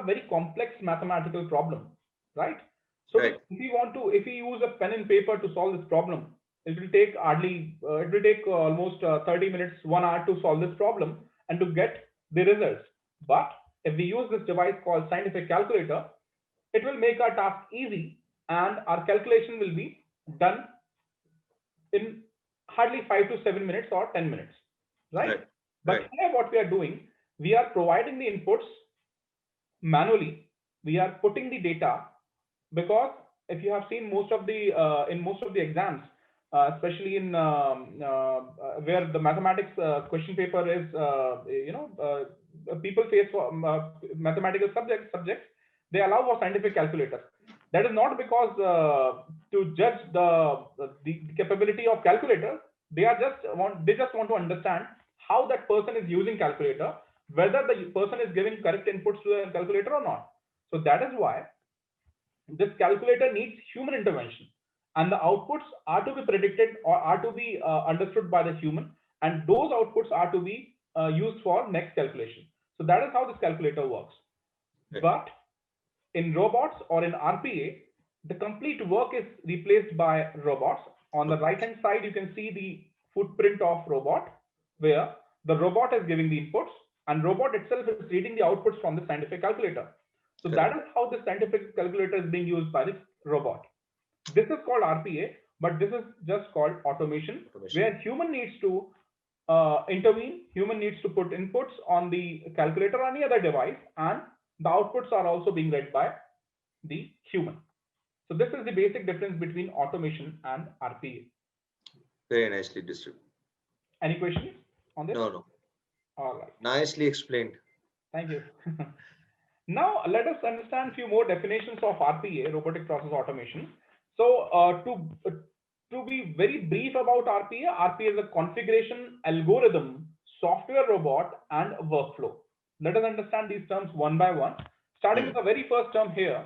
a very complex mathematical problem, right? So Right. if we use a pen and paper to solve this problem, it will take hardly, it will take almost 30 minutes, 1 hour to solve this problem and to get the results. But if we use this device called scientific calculator, it will make our task easy and our calculation will be done in hardly 5 to 7 minutes or 10 minutes, right? Right. But Right. here what we are doing, we are providing the inputs manually. We are putting the data, because if you have seen most of the in most of the exams, especially in where the mathematics question paper is, people face for mathematical subjects, they allow for scientific calculators. That is not because to judge the capability of calculator. They just want to understand how that person is using calculator, whether the person is giving correct inputs to the calculator or not. So that is why this calculator needs human intervention, and the outputs are to be predicted or are to be understood by the human, and those outputs are to be used for next calculation. So that is how this calculator works. Right. But in robots or in RPA, the complete work is replaced by robots. On the right hand side, you can see the footprint of robot, where the robot is giving the inputs and robot itself is reading the outputs from the scientific calculator. So that Correct. is how the scientific calculator is being used by this robot. This is called RPA, but this is just called automation, Automation. where human needs to intervene, human needs to put inputs on the calculator or any other device, and the outputs are also being read by the human. So this is the basic difference between automation and RPA. Very nicely distributed. Any questions on this? No. All right. Nicely explained. Thank you. Now let us understand a few more definitions of RPA, robotic process automation. So to be very brief about RPA, RPA is a configuration algorithm, software robot, and workflow. Let us understand these terms one by one, starting with the very first term here.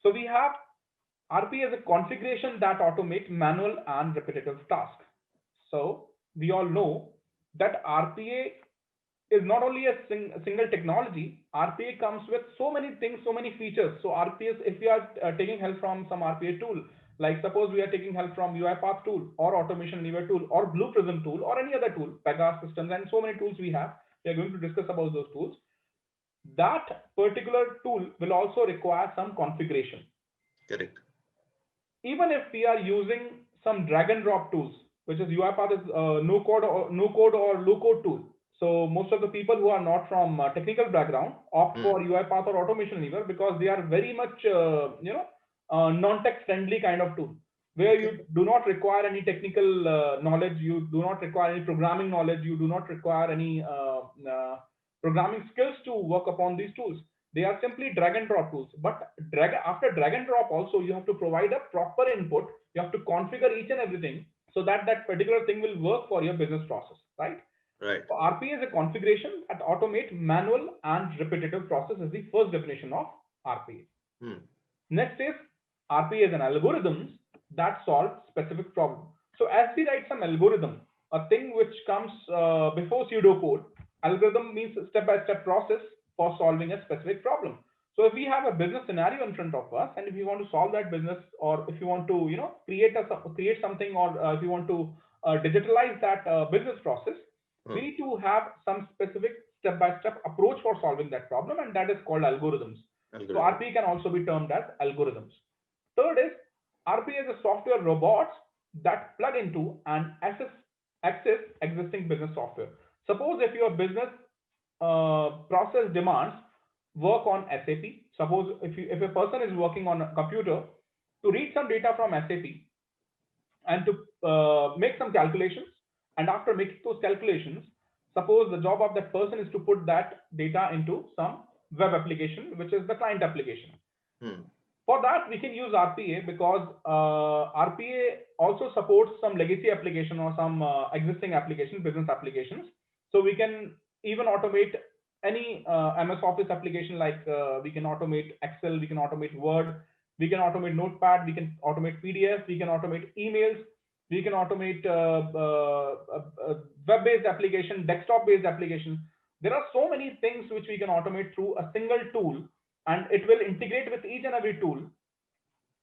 So we have RPA as a configuration that automates manual and repetitive tasks. So we all know that RPA is not only a single technology. RPA comes with so many things, so many features. So RPA, if we are taking help from some RPA tool, like suppose we are taking help from UiPath tool or Automation Anywhere tool or Blue Prism tool or any other tool, Pegasus systems, and so many tools we have. We are going to discuss about those tools. That particular tool will also require some configuration. Correct. Even if we are using some drag and drop tools, which is UiPath is no code or low code tool. So most of the people who are not from technical background opt for UiPath or Automation Anywhere because they are very much non-tech friendly kind of tool, where you do not require any technical knowledge, you do not require any programming knowledge, you do not require any programming skills to work upon these tools. They are simply drag and drop tools. But after drag and drop also, you have to provide a proper input. You have to configure each and everything so that that particular thing will work for your business process, right? Right. So RPA is a configuration that automate manual and repetitive process is the first definition of RPA. Next is RPA is an algorithm that solves specific problem. So as we write some algorithm, a thing which comes before pseudocode, algorithm means step-by-step process for solving a specific problem. So if we have a business scenario in front of us, and if you want to solve that business, or if you want to, create something, or if you want to digitalize that business process, we need to have some specific step-by-step approach for solving that problem, and that is called algorithms. So RPA can also be termed as algorithms. Third is RPA is a software robots that plug into and access existing business software. Suppose if your business process demands work on SAP. Suppose if a person is working on a computer to read some data from SAP and to make some calculations, and after making those calculations, suppose the job of that person is to put that data into some web application, which is the client application. For that, we can use RPA because RPA also supports some legacy application or some existing application, business applications. So we can even automate any MS Office application, like we can automate Excel, we can automate Word, we can automate Notepad, we can automate PDF, we can automate emails, we can automate web-based application, desktop-based application. There are so many things which we can automate through a single tool, and it will integrate with each and every tool.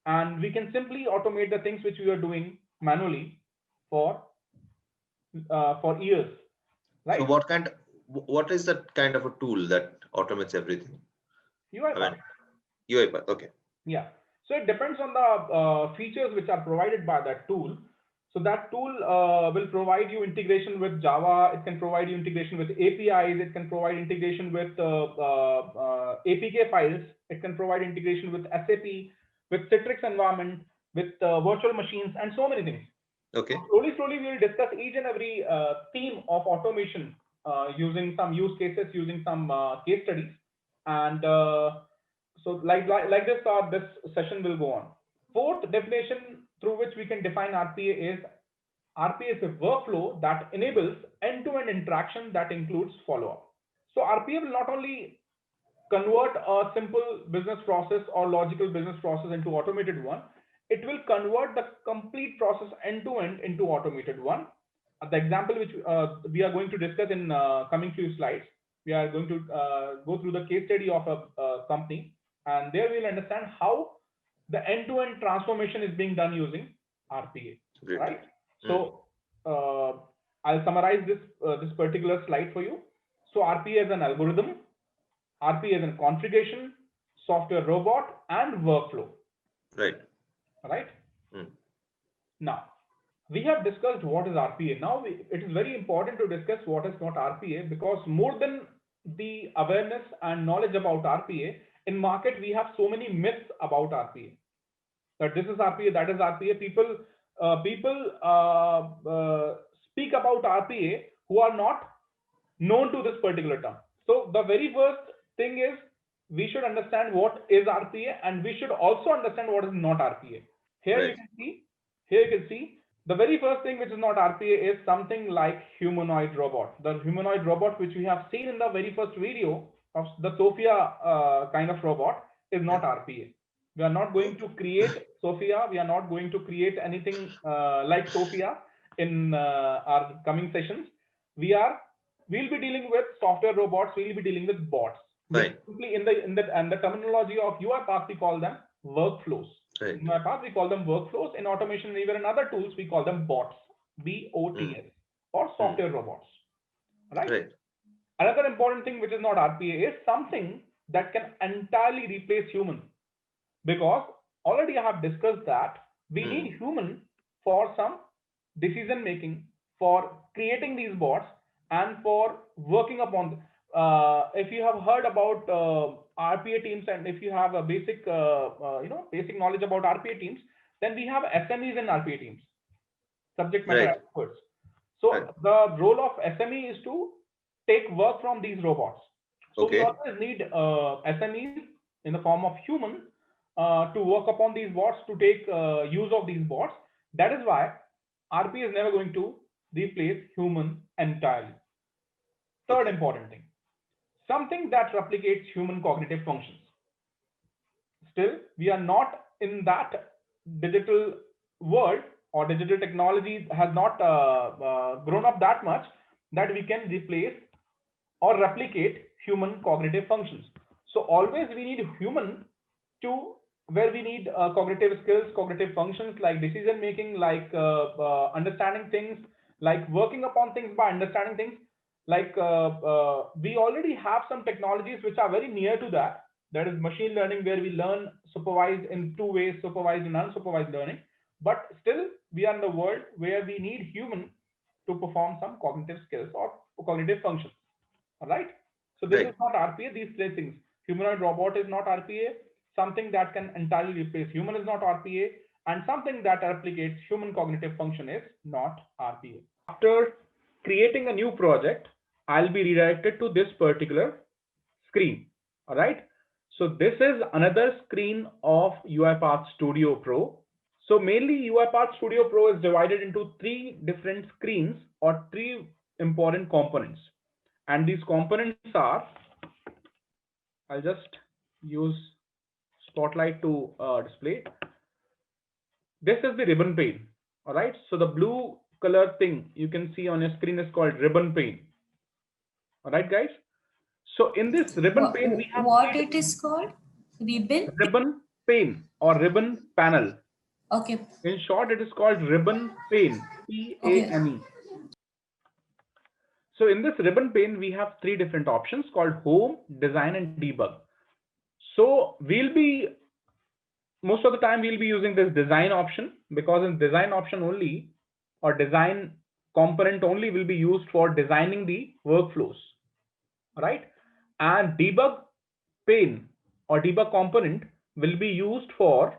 And we can simply automate the things which we are doing manually for years, right? So what is that kind of a tool that automates everything? UiPath. UiPath, okay. Yeah. So it depends on the features which are provided by that tool. So that tool will provide you integration with Java. It can provide you integration with APIs. It can provide integration with APK files. It can provide integration with SAP, with Citrix environment, with virtual machines, and so many things. Okay. So slowly, we will discuss each and every theme of automation using some use cases, using some case studies, and so like this, this session will go on. Fourth definition through which we can define RPA is a workflow that enables end-to-end interaction that includes follow-up. So RPA will not only convert a simple business process or logical business process into automated one, it will convert the complete process end-to-end into automated one. The example which we are going to discuss in coming few slides, we are going to go through the case study of a company, and there we'll understand how the end-to-end transformation is being done using RPA. Great. Right? So I'll summarize this particular slide for you. So RPA is an algorithm, RPA is a configuration, software robot, and workflow. Right. Right. Now we have discussed what is RPA. Now it is very important to discuss what is not RPA, because more than the awareness and knowledge about RPA, in market we have so many myths about RPA. That this is RPA, that is RPA. People speak about RPA who are not known to this particular term. So the very first thing is we should understand what is RPA, and we should also understand what is not RPA. Here you can see the very first thing which is not RPA is something like humanoid robot. The humanoid robot which we have seen in the very first video of the Sophia kind of robot is not RPA. We are not going to create Sophia. We are not going to create anything like Sophia in our coming sessions. We'll be dealing with software robots. We'll be dealing with bots. Right. Simply in the terminology of UiPath, we call them workflows. Right. In UiPath, we call them workflows. In automation, and even in other tools, we call them bots, BOTS, or software robots. Right? Another important thing which is not RPA is something that can entirely replace human. Because already I have discussed that we need human for some decision making, for creating these bots, and for working upon them. If you have heard about RPA teams, and if you have a basic basic knowledge about RPA teams, then we have SMEs in RPA teams, subject matter experts. So the role of SME is to take work from these robots. So we always need SMEs in the form of human to work upon these bots, to take use of these bots. That is why RPA is never going to replace human entirely. Third important thing, something that replicates human cognitive functions. Still, we are not in that digital world, or digital technology has not grown up that much that we can replace or replicate human cognitive functions. So always we need human to where we need cognitive skills, cognitive functions like decision making, like understanding things, like working upon things by understanding things. Like we already have some technologies which are very near to that. That is machine learning, where we learn supervised in two ways, supervised and unsupervised learning. But still, we are in the world where we need human to perform some cognitive skills or cognitive functions. All right. So this is not RPA. These three things: humanoid robot is not RPA. Something that can entirely replace human is not RPA, and something that replicates human cognitive function is not RPA. After creating a new project, I'll be redirected to this particular screen. All right. So this is another screen of UiPath Studio Pro. So mainly UiPath Studio Pro is divided into three different screens, or three important components. And these components are, I'll just use Spotlight to display. This is the ribbon pane. All right. So the blue color thing you can see on your screen is called ribbon pane. All right, guys. So in this ribbon pane, we have what it is called? Ribbon pane or ribbon panel. Okay. In short, it is called ribbon pane, P-A-N-E. So in this ribbon pane, we have three different options called home, design, and debug. So most of the time we'll be using this design option, because in design option only, or design component only, will be used for designing the workflows, right? And debug pane or debug component will be used for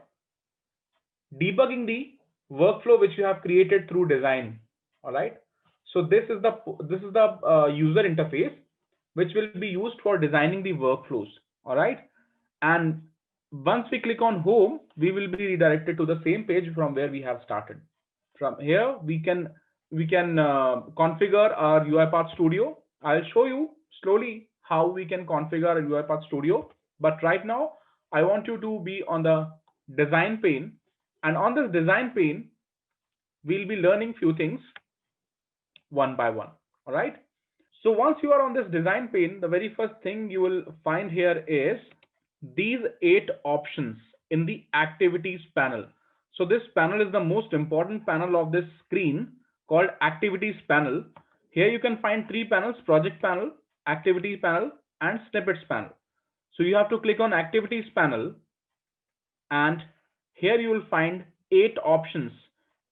debugging the workflow which you have created through design. All right. So this is the user interface which will be used for designing the workflows. All right. And once we click on home, we will be redirected to the same page from where we have started. From here, we can configure our UiPath Studio. I'll show you slowly how we can configure a UiPath Studio. But right now, I want you to be on the design pane. And on this design pane, we'll be learning few things one by one. All right. So once you are on this design pane, the very first thing you will find here is these 8 options in the activities panel. So this panel is the most important panel of this screen, called activities panel. Here you can find 3 panels: project panel, activity panel, and snippets panel. So you have to click on activities panel, and here you will find 8 options: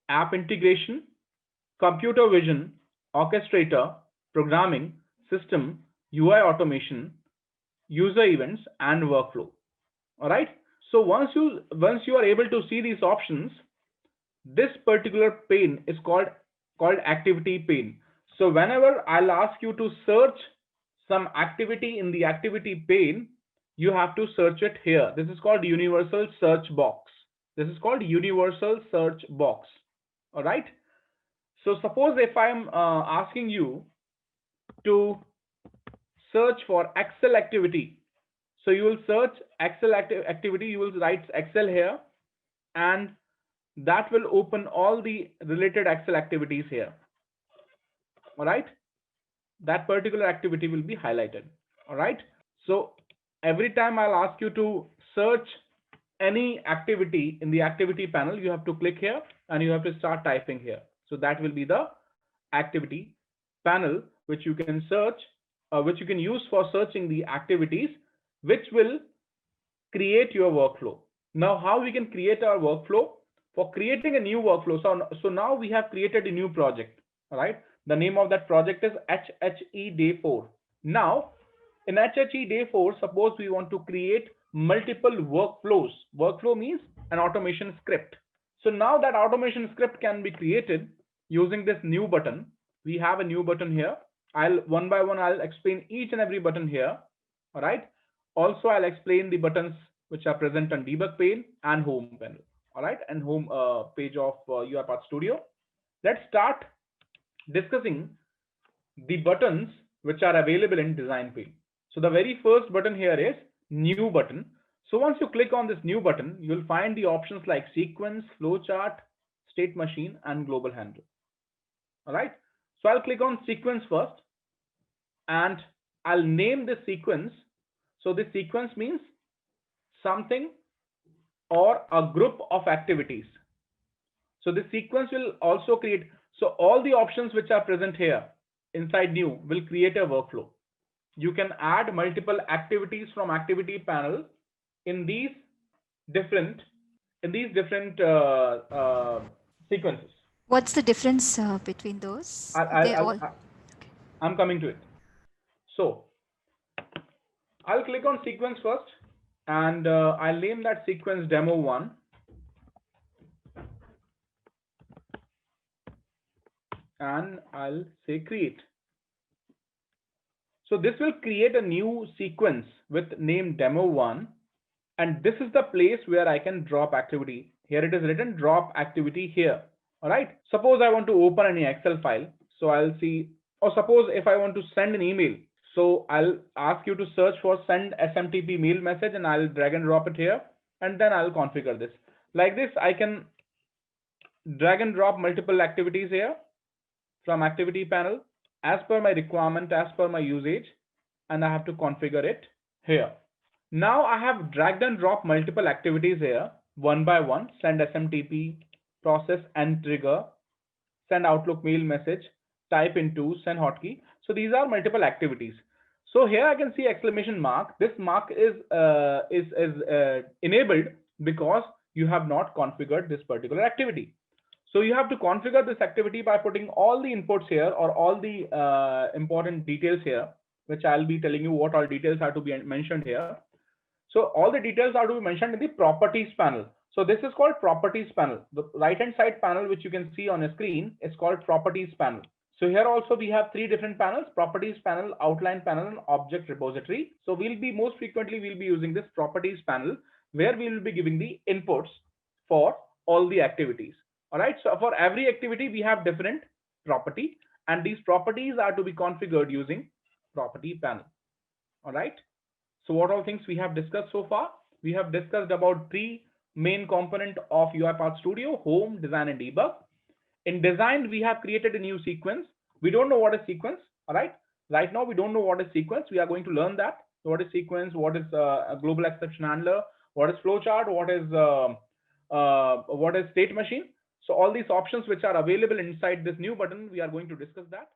app integration, computer vision, orchestrator, programming, system, UI automation, user events, and workflow. All right. So once you are able to see these options, this particular pane is called activity pane. So whenever I'll ask you to search some activity in the activity pane, you have to search it here. This is called universal search box. This is called universal search box. All right. So suppose if I'm asking you to search for Excel activity, so you will search Excel activity, you will write Excel here, and that will open all the related Excel activities here. All right. That particular activity will be highlighted. All right. So every time I'll ask you to search any activity in the activity panel, you have to click here and you have to start typing here. So that will be the activity panel, which you can search, which you can use for searching the activities, which will create your workflow. Now, how we can create our workflow? For creating a new workflow, so now we have created a new project. All right. The name of that project is 𝐻HE Day 4. Now, in 𝐻HE Day 4, suppose we want to create multiple workflows. Workflow means an automation script. So now that automation script can be created using this new button. We have a new button here. One by one, I'll explain each and every button here. All right. Also, I'll explain the buttons which are present on debug pane and home panel. All right. And home page of UiPath Studio. Let's start discussing the buttons which are available in design pane. So the very first button here is new button. So once you click on this new button, you'll find the options like sequence, flowchart, state machine, and global handler. All right. So I'll click on sequence first, and I'll name this sequence. So this sequence means something or a group of activities. So this sequence will also create. So all the options which are present here inside new will create a workflow. You can add multiple activities from activity panel in these different sequences. What's the difference between those? I'm coming to it. So I'll click on sequence first, and I'll name that sequence demo 1. And I'll say create. So this will create a new sequence with name demo 1. And this is the place where I can drop activity. Here it is written drop activity here. All right. Suppose I want to open any Excel file. So I'll see, or suppose if I want to send an email. So I'll ask you to search for send SMTP mail message, and I'll drag and drop it here. And then I'll configure this. Like this, I can drag and drop multiple activities here from activity panel as per my requirement, as per my usage. and I have to configure it here. Now I have dragged and dropped multiple activities here, one by one: send SMTP, process and trigger, send Outlook mail message, type into, send hotkey. So these are multiple activities. So here I can see exclamation mark. This mark is enabled because you have not configured this particular activity. So you have to configure this activity by putting all the inputs here, or all the important details here, which I'll be telling you what all details are to be mentioned here. So all the details are to be mentioned in the properties panel. So this is called properties panel. The right hand side panel, which you can see on a screen, is called properties panel. So here also we have three different panels: properties panel, outline panel, and object repository. So we'll be using this properties panel, where we will be giving the inputs for all the activities. All right. So for every activity, we have different property, and these properties are to be configured using property panel. All right. So what all things we have discussed so far? We have discussed about three main components of UiPath Studio: home, design, and debug. In design, we have created a new sequence. We don't know what is sequence. All right. Right now, we don't know what is sequence. We are going to learn that. So what is sequence? What is a global exception handler? What is flowchart? What is state machine? So all these options which are available inside this new button, we are going to discuss that.